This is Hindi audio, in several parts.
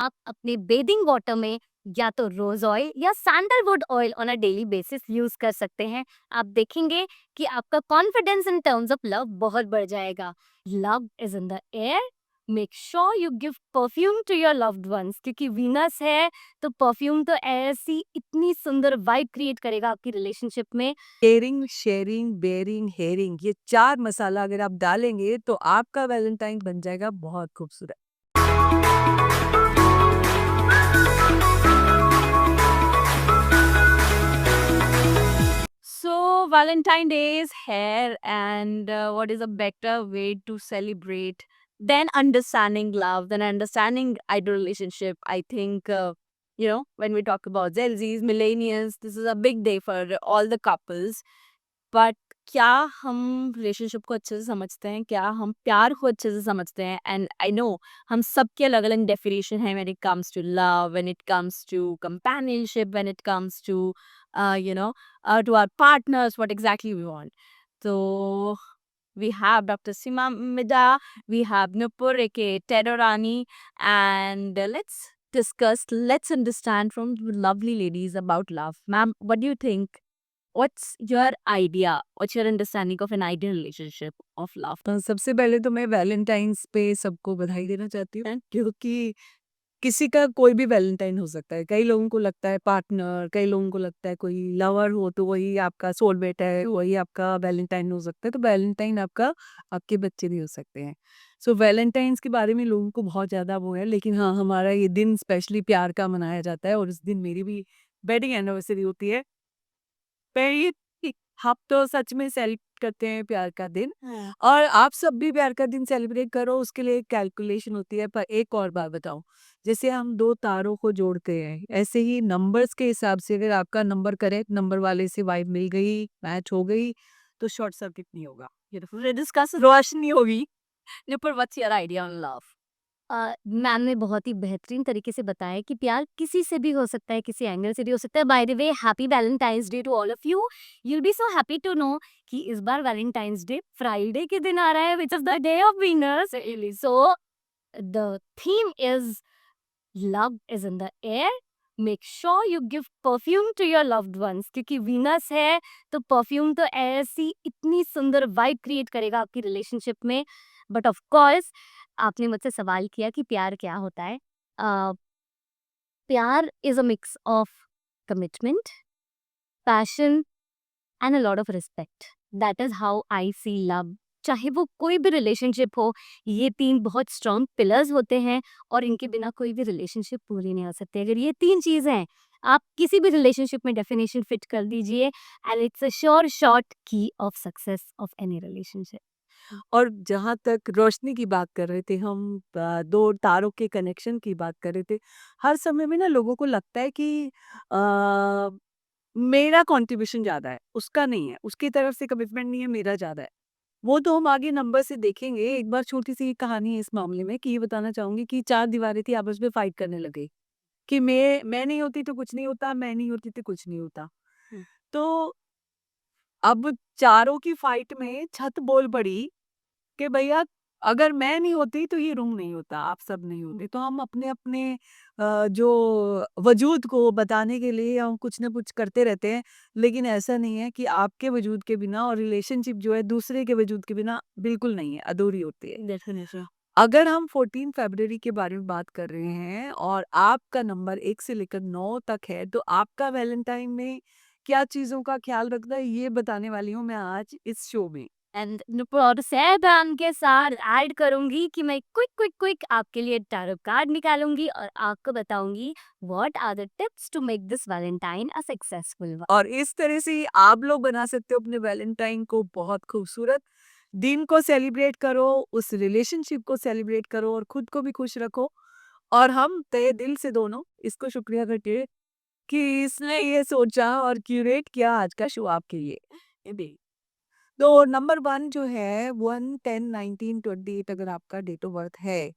आप अपने बेदिंग वाटर में या तो rose oil or sandalwood oil on a daily basis use कर सकते हैं। आप देखेंगे कि आपका confidence in terms of love बहुत बढ़ जाएगा। Love is in the air. Make sure you give perfume to your loved ones, क्योंकि वीनस है तो परफ्यूम तो ऐसी इतनी सुंदर वाइब क्रिएट करेगा आपकी रिलेशनशिप में। केयरिंग, शेयरिंग, बेयरिंग, हेयरिंग, ये 4 मसाला अगर आप डालेंगे तो आपका वैलेंटाइन बन जाएगा बहुत खूबसूरत। So, Valentine Day is here, and what is a better way to celebrate than understanding love, than understanding ideal relationship? I think, when we talk about Gen Zs, millennials, this is a big day for all the couples. But क्या हम रिलेशनशिप को अच्छे से समझते हैं? क्या हम प्यार को अच्छे से समझते हैं? एंड आई नो हम सबकी अलग-अलग डेफिनेशन है when it comes to love, when it comes to companionship, when it comes to to our partners, what exactly we want. So we have Dr. Sima Mida, we have Nupur aka Terrorani, and let's understand from the lovely ladies about love. Ma'am, what do you think? What's your idea? What's your understanding of an ideal relationship of love? सबसे पहले तो मैं वैलेंटाइन्स पे सबको बधाई देना चाहती हूँ, क्योंकि किसी का कोई भी वैलेंटाइन हो सकता है। कई लोगों को लगता है पार्टनर, कई लोगों को लगता है कोई लवर हो तो वही आपका सोलमेट है, वही आपका वैलेंटाइन हो सकता है। तो वैलेंटाइन आपका आपके बच्चे भी हो सकते हैं। सो वैलेंटाइन्स के बारे में लोगों को बहुत ज़्यादा वो है, लेकिन हाँ, हमारा ये दिन स्पेशली प्यार का मनाया जाता है और इस दिन मेरी भी वेडिंग एनिवर्सरी होती है। पर ये हम तो सच में सेलिब्रेट करते हैं प्यार का दिन। हाँ। और आप सब भी प्यार का दिन सेलिब्रेट करो, उसके लिए एक कैलकुलेशन होती है। पर एक और बात बताऊं, जैसे हम दो तारों को जोड़ते हैं, ऐसे ही नंबर्स के हिसाब से अगर आपका नंबर करेक्ट नंबर वाले से वाइब मिल गई, मैच हो गई, तो शॉर्ट सर्किट नहीं होगा, Beautiful. Discuss रोशनी होगी. Nipur, what's your idea on love? Ma'am ने बहुत ही बेहतरीन तरीके से बताया कि प्यार किसी से भी हो सकता है, किसी एंगल से भी हो सकता है। By the way, happy Valentine's day to all of you. You'll be so happy to know कि इस बार वैलेंटाइंस डे फ्राइडे के दिन आ रहा है, which is the day of Venus. So the theme is love is in the air. Make sure you give perfume to your loved ones, क्योंकि वीनस है तो परफ्यूम तो ऐसी इतनी सुंदर वाइब क्रिएट करेगा आपकी रिलेशनशिप में। बट ऑफ कोर्स आपने मुझसे सवाल किया कि प्यार क्या होता है। प्यार is a mix of commitment, passion and a lot of respect. That is how I see love. चाहे वो कोई भी रिलेशनशिप हो, ये तीन बहुत स्ट्रॉन्ग पिलर्स होते हैं और इनके बिना कोई भी रिलेशनशिप पूरी नहीं हो सकती। अगर ये तीन चीजें हैं, आप किसी भी रिलेशनशिप में डेफिनेशन फिट कर दीजिए, and it's a sure short key of success of any relationship. और जहाँ तक रोशनी की बात कर रहे थे हम, दो तारों के कनेक्शन की बात कर रहे थे। हर समय में ना लोगों को लगता है कि मेरा कंट्रीब्यूशन ज़्यादा है, उसका नहीं है, उसकी तरफ से कमिटमेंट नहीं है, मेरा ज़्यादा है। वो तो हम आगे नंबर से देखेंगे। एक बार छोटी-सी कहानी है इस मामले में कि ये बताना चाहूँगी कि 4 दीवारें थी, आपस में फाइट करने लगे कि मैं नहीं होती तो कुछ नहीं होता, मैं नहीं होती तो कुछ नहीं होता। हुँ। तो अब चारों की फाइट में छत बोल पड़ी कि भैया, अगर मैं नहीं होती तो ये रूम नहीं होता, आप सब नहीं होते। तो हम अपने-अपने जो वजूद को बताने के लिए हम कुछ न कुछ करते रहते हैं, लेकिन ऐसा नहीं है कि आपके वजूद के बिना और रिलेशनशिप जो है दूसरे के वजूद के बिना बिल्कुल नहीं है, अधूरी होती है। Definitely. अगर हम 14 फरवरी के बारे में बात कर रहे हैं और आपका नंबर 1 से लेकर 9 तक है, तो आपका वैलेंटाइन में क्या चीज़ों का ख्याल रखना है, ये बताने वाली हूँ मैं आज इस शो में। एंड नुपुर सैबान के साथ ऐड करूंगी कि मैं क्विक आपके लिए टैरो कार्ड निकालूंगी और आपको बताऊंगी what are the tips to make this Valentine a successful one. और इस तरह से ही आप लोग बना सकते हो अपने वैलेंटाइन को बहुत खूबसूरत। दिन को सेलिब्रेट करो, उस रिलेशनशिप को सेलिब्रेट करो और खुद को भी खुश रखो। और हम तहे दिल से दोनों इसको शुक्रिया करते हैं कि इसने ये सोचा और क्यूरेट किया आज का शो आपके लिए। ये भी। तो नंबर 1 जो है 1-10-19-28 अगर आपका डेट ऑफ बर्थ है,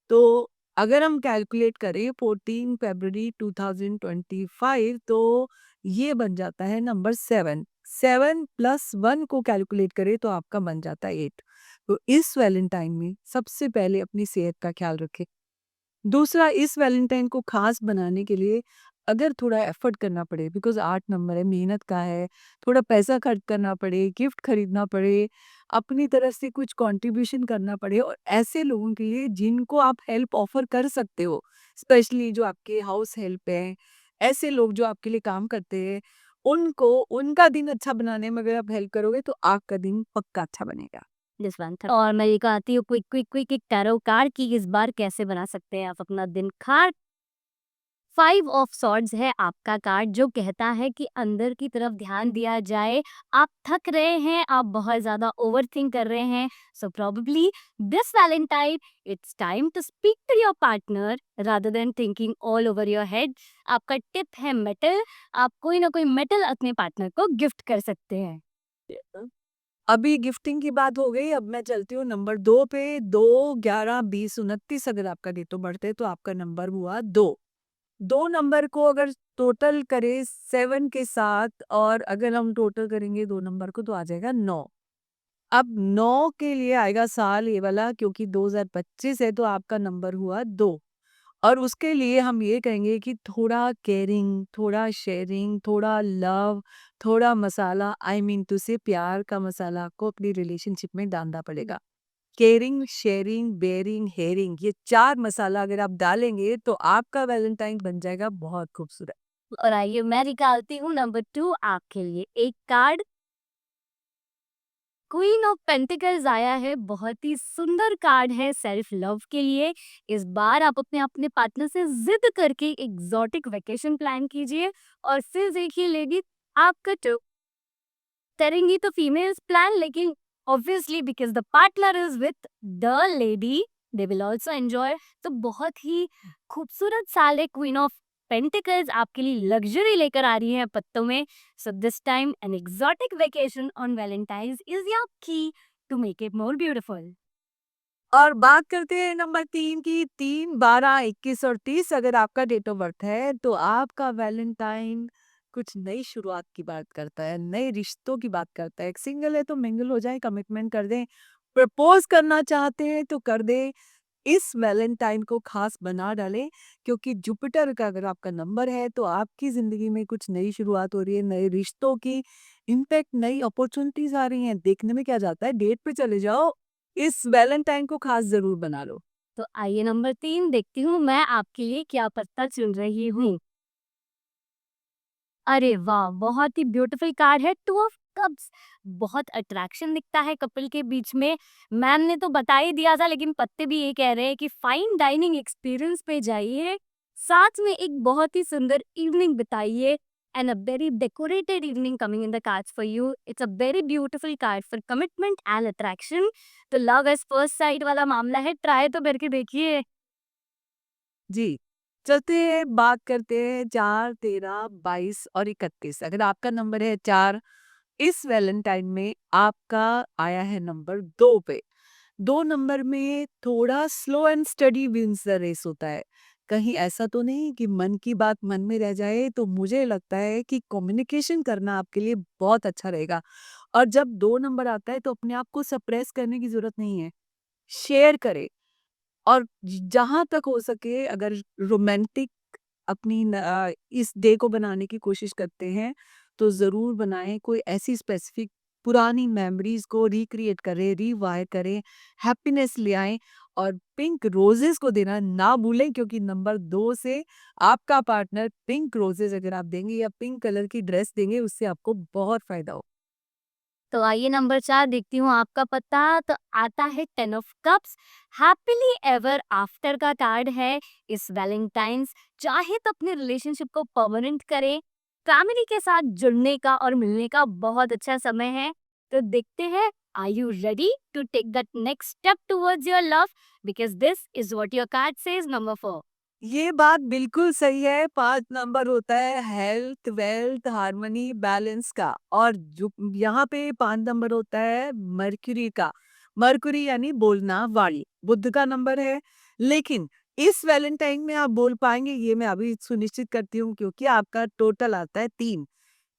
तो अगर हम कैलकुलेट करें 14 फरवरी 2025, तो ये बन जाता है नंबर 7। 7 प्लस 1 को कैलकुलेट करें तो आपका बन जाता है 8। तो इस वैलेंटाइन में सबसे पहले अपनी सेहत का ख्याल रखें। दूसरा, इस वैलेंटाइन को खास बनाने के लिए अगर थोड़ा एफर्ट करना पड़े, बिकॉज 8 नंबर है, मेहनत का है, थोड़ा पैसा खर्च करना पड़े, गिफ्ट खरीदना पड़े, अपनी तरफ से कुछ कंट्रीब्यूशन करना पड़े, और ऐसे लोगों के लिए जिनको आप हेल्प ऑफर कर सकते हो, स्पेशली जो आपके हाउस हेल्प है, ऐसे लोग जो आपके लिए काम करते हैं, उनको उनका दिन अच्छा बनाने में अगर आप हेल्प करोगे तो आपका दिन पक्का अच्छा बनेगा। दिस वन था। और मैं ये कहती हूँ क्विक क्विक क्विक एक टैरो कार्ड की इस बार कैसे बना सकते हैं आप अपना दिन। कार्ड 5 ऑफ सॉर्ड्स है आपका कार्ड, जो कहता है कि अंदर की तरफ ध्यान दिया जाए। आप थक रहे हैं, आप बहुत ज़्यादा ओवरथिंक कर रहे हैं, so probably this Valentine it's time to speak to your partner rather than thinking all over your head. आपका टिप है मेटल। आप कोई ना कोई मेटल अपने पार्टनर को गिफ्ट कर सकते हैं। अभी गिफ्टिंग की बात हो गई, अब मैं चलती हूँ नंबर 2 पे। 2, 11, 20, 29 अगर आपका डेट ऑफ बर्थ है तो आपका नंबर हुआ 2। 2 नंबर को अगर टोटल करें 7 के साथ, और अगर हम टोटल करेंगे 2 नंबर को तो आ जाएगा 9। अब 9 के लिए आएगा साल ये वाला, क्योंकि 2025 है तो आपका नंबर हुआ 2। और उसके लिए हम ये कहेंगे कि थोड़ा केयरिंग, थोड़ा शेयरिंग, थोड़ा लव, थोड़ा मसाला, आई मीन टू से प्यार का मसाला आपको अपनी रिलेशनशिप में डालना पड़ेगा। केयरिंग, शेयरिंग, बेयरिंग, हेयरिंग, ये 4 मसाला अगर आप डालेंगे तो आपका वैलेंटाइन बन जाएगा बहुत खूबसूरत। और आइए मैं निकालती हूँ नंबर 2 आपके लिए एक कार्ड। क्वीन ऑफ पेंटिकल्स आया है, बहुत ही सुंदर कार्ड है सेल्फ लव के लिए। इस बार आप अपने अपने पार्टनर से जिद करके एग्जॉटिक वेकेशन प्लान कीजिए और फिर देखिए लेडी, आपका तो करेंगी तो फीमेल्स प्लान, लेकिन obviously because the partner is with the lady they will also enjoy. तो बहुत ही खूबसूरत साल है क्वीन ऑफ पेंटिकल्स आपके लिए लग्जरी लेकर आ रही है पत्तों में। So this time an exotic vacation on Valentine's is your key to make it more beautiful. और बात करते हैं नंबर 3 की। 3, 12, 21 और 30 अगर आपका डेट ऑफ बर्थ है तो आपका वैलेंटाइन कुछ नई शुरुआत की बात करता है, नए रिश्तों की बात करता है। सिंगल है तो मिंगल हो जाए, कमिटमेंट कर दें, प्रपोज करना चाहते हैं तो कर दें। इस वैलेंटाइन को खास बना डालें, क्योंकि जुपिटर का अगर आपका नंबर है तो आपकी जिंदगी में कुछ नई शुरुआत हो रही है, नए रिश्तों की, इनफैक्ट नई अपॉर्चुनिटीज आ रही हैं। देखने में क्या जाता है, डेट पे चले जाओ, इस वैलेंटाइन को खास जरूर बना लो। तो आइए नंबर 3 देखती हूँ मैं आपके लिए क्या पत्ता चुन रही हूँ। अरे वाह! बहुत ही ब्यूटीफुल कार्ड है, 2 ऑफ कप्स। बहुत अट्रैक्शन दिखता है कपल के बीच में। मैम ने तो बता ही दिया था, लेकिन पत्ते भी ये कह रहे हैं कि फाइन डाइनिंग एक्सपीरियंस पे जाइए, साथ में एक बहुत ही सुंदर इवनिंग बिताइए and a very decorated evening coming in the cards for you. It's a very beautiful card for commitment and attraction. तो लव एट फर्स्ट साइट वाला मामला है, ट्राई तो करके देखिए। जी, चलते हैं, बात करते हैं 4, 13, 22 और 31। अगर आपका नंबर है 4, इस वैलेंटाइन में आपका आया है नंबर 2 पे। 2 नंबर में थोड़ा slow and study wins the race होता है। कहीं ऐसा तो नहीं कि मन की बात मन में रह जाए, तो मुझे लगता है कि कम्युनिकेशन करना आपके लिए बहुत अच्छा रहेगा। और जब 2 नंबर आता है तो अपने आप को सप्रेस करने की ज़रूरत नहीं है, शेयर करें। और जहाँ तक हो सके, अगर रोमांटिक अपनी इस डे को बनाने की कोशिश करते हैं तो ज़रूर बनाएं। कोई ऐसी स्पेसिफिक पुरानी मेमोरीज को रिक्रिएट करें, रिवायर करें, हैप्पीनेस ले आएं। और पिंक रोजेस को देना ना भूलें, क्योंकि नंबर 2 से आपका पार्टनर पिंक रोजेस अगर आप देंगे या पिंक कलर की ड्रेस देंगे, उससे आपको बहुत फायदा हो। तो आइए नंबर 4 देखती हूँ आपका पता। तो आता है 10 of cups. Happily ever after का कार्ड है इस वैलेंटाइंस। चाहे तो अपने रिलेशनशिप को परमानेंट करें, फैमिली के साथ जुड़ने का और मिलने का बहुत अच्छा समय है। तो देखते हैं, are you ready to take that next step towards your love, because this is what your card says number 4। ये बात बिल्कुल सही है। 5 नंबर होता है हेल्थ, वेल्थ, हार्मनी, बैलेंस का। और जो यहाँ पे 5 नंबर होता है मर्क्यूरी का। मर्क्यूरी यानी बोलना, वाणी, बुध का नंबर है। लेकिन इस वैलेंटाइन में आप बोल पाएंगे, ये मैं अभी सुनिश्चित करती हूँ, क्योंकि आपका टोटल आता है 3।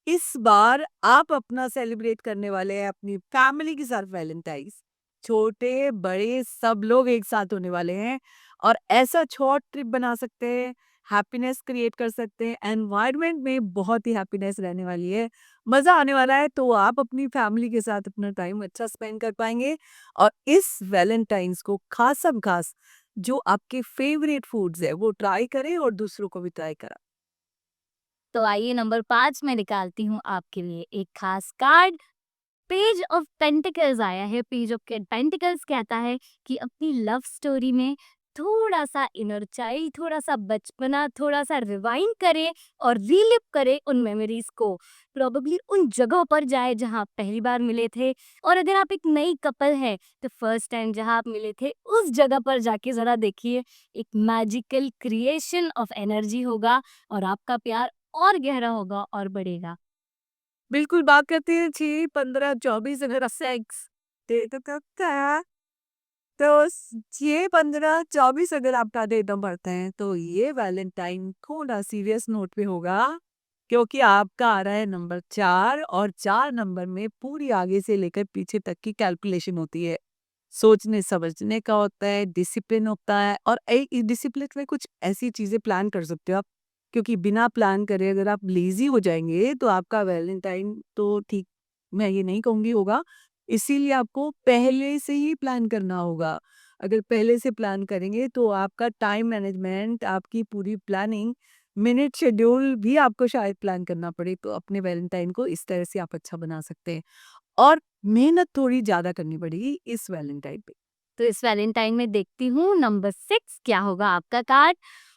इस बार आप अपना सेलिब्रेट करने वाले हैं अपनी फैमिली के साथ वैलेंटाइंस। छोटे बड़े सब लोग एक साथ होने वाले हैं। और ऐसा शॉर्ट ट्रिप बना सकते हैं, हैप्पीनेस क्रिएट कर सकते हैं, एनवायरनमेंट में बहुत ही हैप्पीनेस रहने वाली है, मज़ा आने वाला है। तो आप अपनी फैमिली के साथ अपना टाइम अच्छा स्पेंड कर पाएँगे और इस वैलेंटाइन्स को ख़ासम-ख़ास जो आपके फेवरेट फूड्स है वो ट्राई करें और दूसरों को भी ट्राई करा। तो आइए नंबर 5 मैं निकालती हूँ आपके लिए एक खास कार्ड। पेज ऑफ पेंटिकल्स आया है। पेज ऑफ पेंटिकल्स कहता है कि अपनी लव स्टोरी में थोड़ा सा इनर चाइल्ड, थोड़ा सा बचपना, थोड़ा सा रिवाइंड करे और रीलिव करे उन मेमोरीज को। प्रोबेबली उन जगहों पर जाए जहां आप पहली बार मिले थे, और अगर आप एक नई कपल है तो फर्स्ट टाइम जहां आप मिले थे उस जगह पर जाके जरा देखिए। एक मैजिकल क्रिएशन ऑफ एनर्जी होगा और आपका प्यार और गहरा होगा और बढ़ेगा। बिल्कुल, बात करते हैं 6, 15, 24 अगर सेक्स डेट ऑफ बर्थ है, तो ये 15, 24 अगर आपका डेट ऑफ बर्थ है, तो ये वैलेंटाइन थोड़ा सीरियस नोट पे होगा, क्योंकि आपका आ रहा है नंबर 4 और 4 नंबर में पूरी आगे से लेकर पीछे तक की कैलकुलेशन होती है। सोचने-समझने का होता है, डिसिप्लिन होता है और डिसिप्लिन में कुछ ऐसी चीज़ें प्लान कर सकते हो आप, क्योंकि बिना प्लान करे अगर आप लेज़ी हो जाएँगे, तो आपका वैलेंटाइन तो ठीक मैं ये नहीं कहूँगी होगा। इसीलिए आपको पहले से ही प्लान करना होगा। अगर पहले से प्लान करेंगे, तो आपका टाइम मैनेजमेंट, आपकी पूरी प्लानिंग, मिनट शेड्यूल भी आपको शायद प्लान करना पड़े, तो अपने वैलेंटाइन को इस तरह से आप अच्छा बना सकते हैं। और मेहनत थोड़ी ज़्यादा करनी पड़ेगी इस वैलेंटाइन पे। तो इस वैलेंटाइन में देखती हूँ नंबर 6 क्या होगा आपका कार्ड।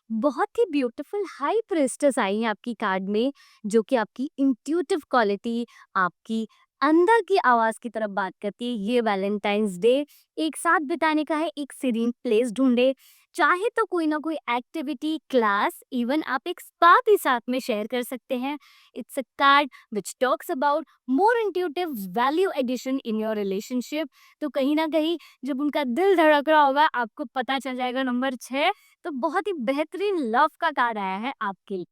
बहुत ही ब्यूटीफुल हाई प्रेस्टेस आई है आपकी कार्ड में, जो कि आपकी इंट्यूटिव क्वालिटी, आपकी अंदर की आवाज की तरफ बात करती है। ये वैलेंटाइंस डे एक साथ बिताने का है, एक सीरीन प्लेस ढूंढे। चाहे तो कोई ना कोई एक्टिविटी, क्लास, इवन आप एक स्पा भी साथ में शेयर कर सकते हैं। It's a card which talks about more intuitive value addition in your relationship. तो कहीं ना कहीं जब उनका दिल धड़क रहा होगा, आपको पता चल जाएगा नंबर 6। तो बहुत ही बेहतरीन लव का कार्ड आया है आपके लिए।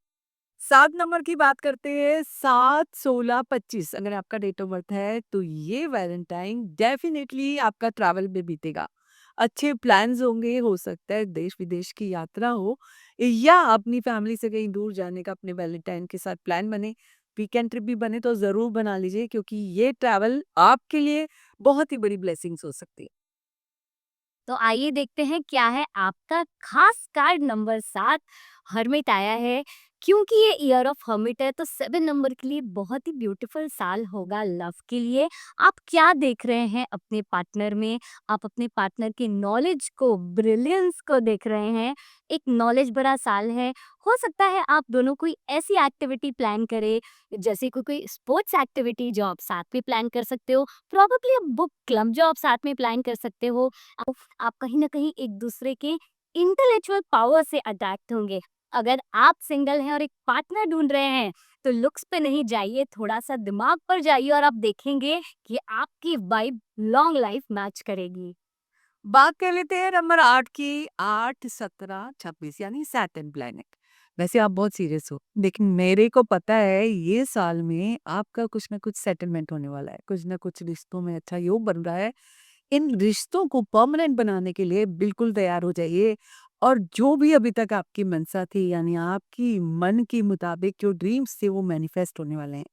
7 नंबर की बात करते हैं, 7, 16, 25 अगर आपका डेट ऑफ बर्थ है, तो ये वैलेंटाइन डेफ़िनिटली आपका ट्रैवल में बीतेगा। अच्छे प्लान्स होंगे, हो सकता है देश-विदेश की यात्रा हो या अपनी फैमिली से कहीं दूर जाने का अपने वैलेंटाइन के साथ प्लान बने। वीकेंड ट्रिप भी बने तो ज़रूर बना लीजिए, क्योंकि ये ट्रैवल आपके लिए बहुत ही बड़ी ब्लेसिंग्स हो सकती है। तो आइए देखते हैं क्या है आपका खास कार्ड नंबर 7। हर्मिट आया है। क्योंकि ये ईयर ऑफ हर्मिट है तो 7 नंबर के लिए बहुत ही ब्यूटीफुल साल होगा लव के लिए। आप क्या देख रहे हैं अपने पार्टनर में? आप अपने पार्टनर की नॉलेज को, ब्रिलियंस को देख रहे हैं। एक नॉलेज भरा साल है। हो सकता है आप दोनों कोई ऐसी एक्टिविटी प्लान करें, जैसे कोई कोई स्पोर्ट्स एक्टिविटी जो आप साथ में प्लान कर सकते हो। प्रॉब्ली आप बुक क्लब जो आप साथ में प्लान कर सकते हो। आप कहीं न कहीं एक दूसरे के इंटेलेक्चुअल पावर से अट्रैक्ट होंगे। अगर आप सिंगल हैं और एक पार्टनर ढूँढ रहे हैं, तो लुक्स पे नहीं जाइए, थोड़ा-सा दिमाग पर जाइए और आप देखेंगे कि आपकी वाइब लॉन्ग लाइफ मैच करेगी। बात कर लेते हैं नंबर 8 की। 8, 17, 26 यानी सैटर्न प्लैनेट। वैसे आप बहुत सीरियस हो, लेकिन मेरे को पता है ये साल में आपका कुछ ना कुछ सेटलमेंट होने वाला है। कुछ ना कुछ रिश्तों में अच्छा योग बन रहा है। इन रिश्तों को परमानेंट बनाने के लिए बिल्कुल तैयार हो जाइए और जो भी अभी तक आपकी मनसा थी, यानी आपकी मन के मुताबिक जो ड्रीम्स थे, वो मैनिफेस्ट होने वाले हैं।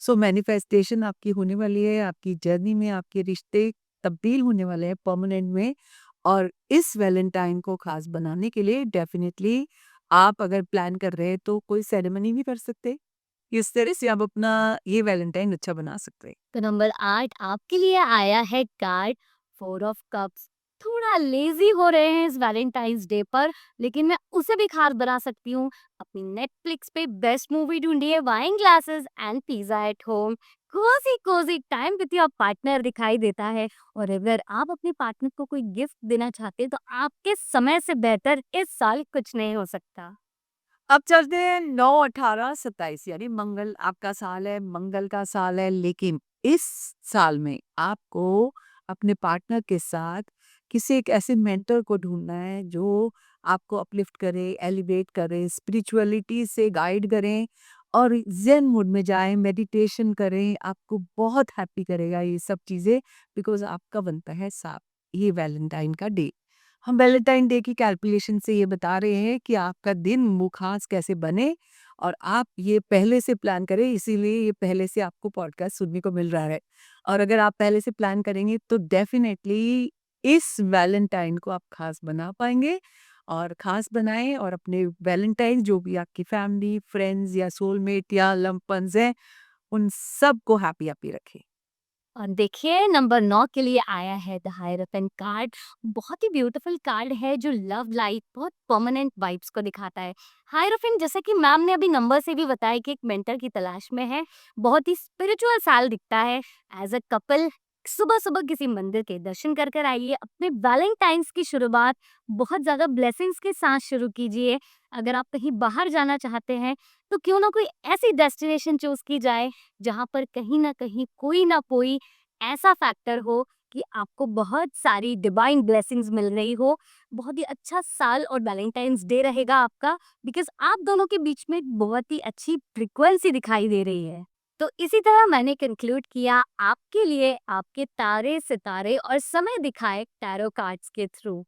सो मैनिफेस्टेशन आपकी होने वाली है, आपकी जर्नी में आपके रिश्ते तब्दील होने वाले हैं परमानेंट में। और इस वैलेंटाइन को खास बनाने के लिए डेफिनेटली आप अगर प्लान कर रहे हैं तो कोई सेरेमनी भी कर सकते हैं। इस तरह से आप अपना ये वैलेंटाइन अच्छा बना सकते हैं। तो नंबर 8 आपके लिए आया है कार्ड 4 ऑफ कप्स। थोड़ा लेजी हो रहे हैं इस वैलेंटाइंस डे पर, लेकिन मैं उसे भी खास बना सकती हूँ। अपनी नेटफ्लिक्स पे बेस्ट मूवी ढूंढिए, wine glasses and pizza at home. Cosy cosy time with your partner दिखाई देता है। और अगर आप अपने पार्टनर को कोई गिफ्ट देना चाहते हैं तो आपके समय से बेहतर इस साल कुछ नहीं हो सकता। अब चलते हैं 9, 18, 27 यानी मंगल आपका साल है, मंगल का साल है। लेकिन इस साल में आपको अपने पार्टनर के साथ किसी एक ऐसे मेंटर को ढूंढना है जो आपको अपलिफ्ट करे, एलिवेट करे, स्पिरिचुअलिटी से गाइड करें और ज़ेन मोड में जाएं, मेडिटेशन करें। आपको बहुत हैप्पी करेगा ये सब चीज़ें, बिकॉज़ आपका बनता है साथ ये वैलेंटाइन का डे। हम वैलेंटाइन डे की कैलकुलेशन से ये बता रहे हैं कि आपका दिन वो खास कैसे बने और आप ये पहले से प्लान करें, इसीलिए ये पहले से आपको पॉडकास्ट सुनने को मिल रहा है। और अगर आप पहले से प्लान करेंगे तो डेफ़िनेटली इस वैलेंटाइन को आप खास बना पाएँगे और खास बनाएँ और अपने वैलेंटाइन जो भी आपकी फैमिली, फ्रेंड्स या सोलमेट या लव्ड वन्स हैं, उन सबको हैप्पी-हैप्पी रखें। और देखिए नंबर 9 के लिए आया है द हायराफेंट कार्ड। बहुत ही ब्यूटीफुल कार्ड है जो लव लाइफ बहुत परमानेंट वाइब्स को दिखाता है। हायराफेंट जैसे कि मैम ने अभी नंबर से भी बताया कि एक मेंटर की तलाश में है। बहुत ही स्पिरिचुअल साल दिखता है। एज अ कपल सुबह सुबह किसी मंदिर के दर्शन कर कर आइए। अपने वैलेंटाइंस की शुरुआत बहुत ज़्यादा ब्लेसिंग्स के साथ शुरू कीजिए। अगर आप कहीं बाहर जाना चाहते हैं तो क्यों ना कोई ऐसी डेस्टिनेशन चूज़ की जाए जहाँ पर कहीं न कहीं कोई ना कोई ऐसा फैक्टर हो कि आपको बहुत सारी डिवाइन ब्लेसिंग्स मिल रही हो। बहुत ही अच्छा साल और वैलेंटाइन्स डे रहेगा आपका, बिकॉज़ आप दोनों के बीच में एक बहुत ही अच्छी फ्रीक्वेंसी दिखाई दे रही है। तो इसी तरह मैंने कंक्लूड किया आपके लिए आपके तारे, सितारे और समय दिखाए टैरो कार्ड्स के थ्रू।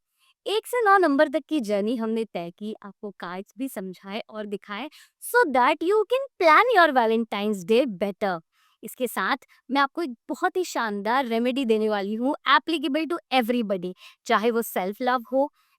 1 से 9 नंबर तक की जर्नी हमने तय की, आपको कार्ड्स भी समझाए और दिखाए so that you can plan your Valentine's day better. इसके साथ मैं आपको एक बहुत ही शानदार रेमेडी देने वाली हूँ, एप्लीकेबल टू एवरीबॉडी। चाहे वो सेल्फ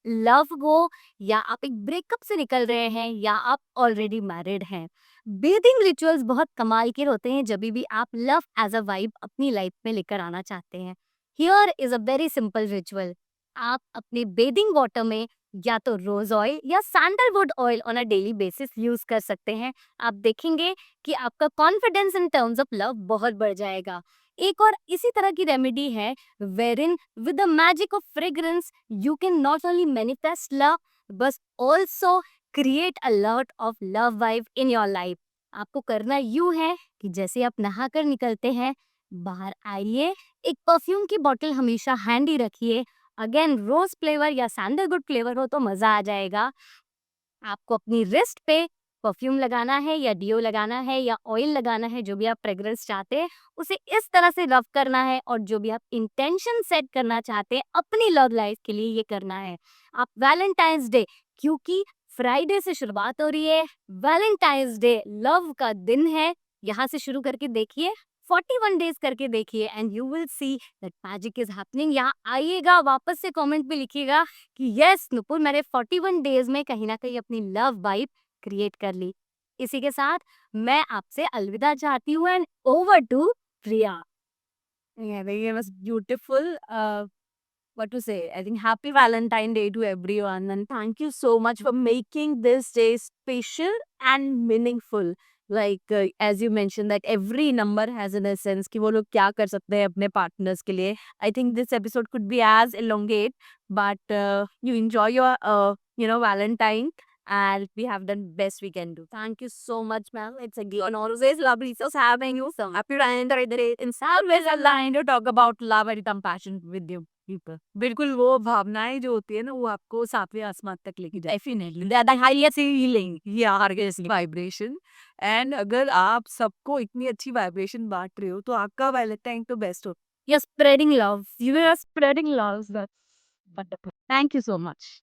लव हो या आप एक ब्रेकअप से निकल रहे हैं या आप ऑलरेडी मैरिड हैं। बेदिंग रिचुअल्स बहुत कमाल के होते हैं जब भी आप लव एज अ वाइब अपनी लाइफ में लेकर आना चाहते हैं। Here is a very simple ritual. आप अपने बेदिंग वाटर में या तो rose oil or sandalwood oil on a daily basis use कर सकते हैं। आप देखेंगे कि आपका confidence in terms of love बहुत बढ़ जाएगा। एक और इसी तरह की रेमेडी है wherein with the magic of fragrance you can not only manifest love but also create a lot of love vibe in your life. आपको करना यूं है कि जैसे आप नहाकर निकलते हैं, बाहर आइए, एक परफ्यूम की बोतल हमेशा हैंडी रखिए। अगेन रोज फ्लेवर या सैंडलवुड फ्लेवर हो तो मजा आ जाएगा। आपको अपनी रिस्ट पे परफ्यूम लगाना है या डियो लगाना है या ऑयल लगाना है, जो भी आप फ्रेग्रेंस चाहते हैं उसे इस तरह से रब करना है और जो भी आप इंटेंशन सेट करना चाहते हैं अपनी लव लाइफ के लिए ये करना है। आप वैलेंटाइंस डे, क्योंकि फ्राइडे से शुरुआत हो रही है, वैलेंटाइंस डे लव का दिन है, यहाँ से शुरू करके देखिए, 41 डेज करके देखिए and you will see that magic is happening. यहाँ आइएगा, वापस से कमेंट में लिखिएगा कि यस नुपुर मैंने 41 डेज में कहीं ना कहीं अपनी लव वाइब क्रिएट कर ली। इसी के साथ मैं आपसे अलविदा चाहती हूँ and over to Priya. Yeah, it was beautiful. What to say? I think happy Valentine Day to everyone, and thank you so much for making this day special and meaningful. Like as you mentioned, that every number has an essence कि वो लोग क्या कर सकते हैं अपने partners के लिए. I think this episode could be as elongate, but you enjoy your Valentine. And we have done best we can do. Thank you so much, ma'am. It's again always lovely so having you. So happy Valentine's Day. It's always a line to talk about love and compassion with you people. बिल्कुल वो भावनाएँ जो होती है ना वो आपको सातवें आसमान तक लेके जाती Definitely. They're the highest healing. है। ये हार्गेस्ट वाइब्रेशन एंड अगर आप सबको इतनी अच्छी वाइब्रेशन बाँट रहे हो तो आपका वैलेंटाइन तो बेस्ट हो। You're spreading love. You are spreading love. That's wonderful. Thank you so much.